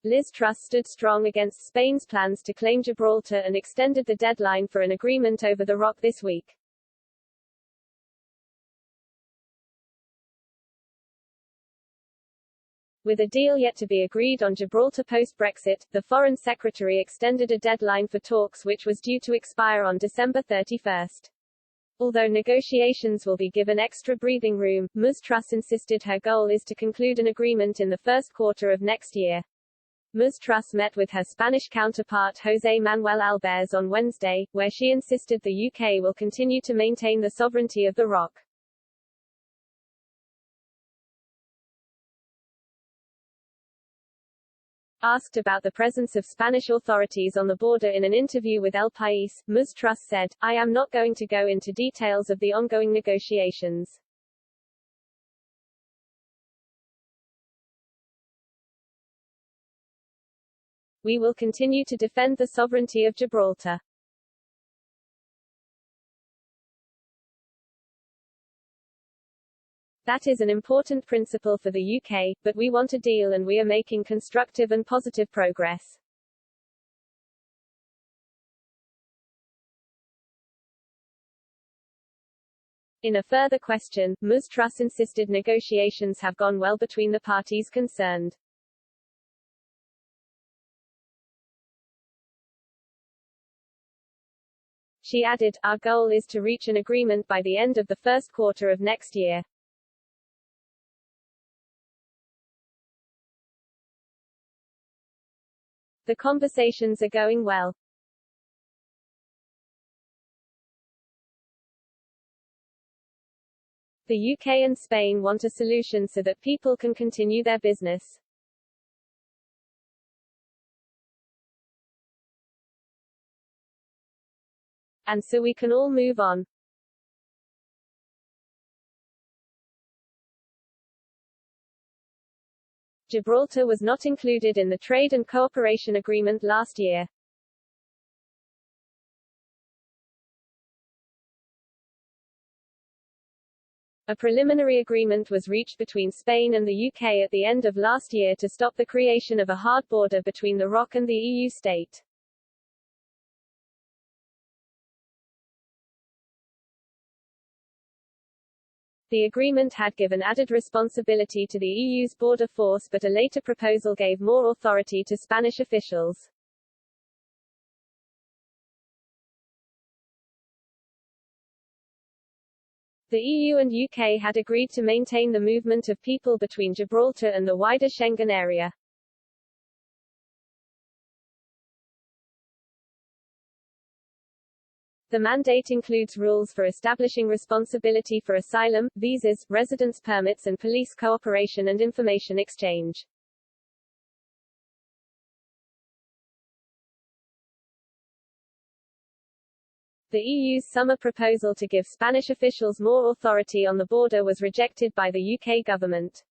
Liz Truss stood strong against Spain's plans to claim Gibraltar and extended the deadline for an agreement over the rock this week. With a deal yet to be agreed on Gibraltar post-Brexit, the Foreign Secretary extended a deadline for talks which was due to expire on December 31. Although negotiations will be given extra breathing room, Ms. Truss insisted her goal is to conclude an agreement in the first quarter of next year. Ms. Truss met with her Spanish counterpart José Manuel Albares on Wednesday, where she insisted the UK will continue to maintain the sovereignty of the rock. Asked about the presence of Spanish authorities on the border in an interview with El País, Ms. Truss said, "I am not going to go into details of the ongoing negotiations." We will continue to defend the sovereignty of Gibraltar. That is an important principle for the UK, but we want a deal and we are making constructive and positive progress. In a further question, Ms. Truss insisted negotiations have gone well between the parties concerned. She added, "Our goal is to reach an agreement by the end of the first quarter of next year." The conversations are going well. The UK and Spain want a solution so that people can continue their business. And so we can all move on. Gibraltar was not included in the Trade and Cooperation Agreement last year. A preliminary agreement was reached between Spain and the UK at the end of last year to stop the creation of a hard border between the ROC and the EU state. The agreement had given added responsibility to the EU's border force, but a later proposal gave more authority to Spanish officials. The EU and UK had agreed to maintain the movement of people between Gibraltar and the wider Schengen area. The mandate includes rules for establishing responsibility for asylum, visas, residence permits and police cooperation and information exchange. The EU's summer proposal to give Spanish officials more authority on the border was rejected by the UK government.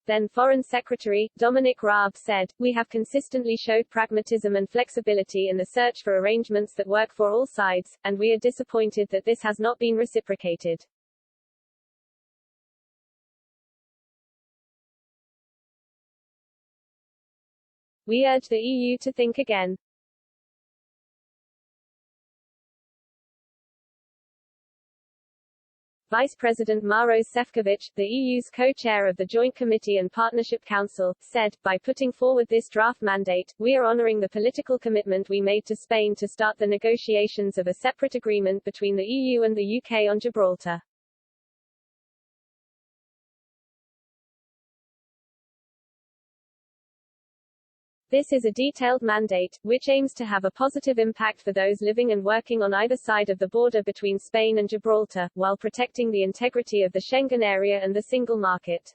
Then Foreign Secretary, Dominic Raab said, "We have consistently showed pragmatism and flexibility in the search for arrangements that work for all sides, and we are disappointed that this has not been reciprocated." We urge the EU to think again. Vice President Maros Šefčovič, the EU's co-chair of the Joint Committee and Partnership Council, said, "By putting forward this draft mandate, we are honoring the political commitment we made to Spain to start the negotiations of a separate agreement between the EU and the UK on Gibraltar." This is a detailed mandate, which aims to have a positive impact for those living and working on either side of the border between Spain and Gibraltar, while protecting the integrity of the Schengen area and the single market.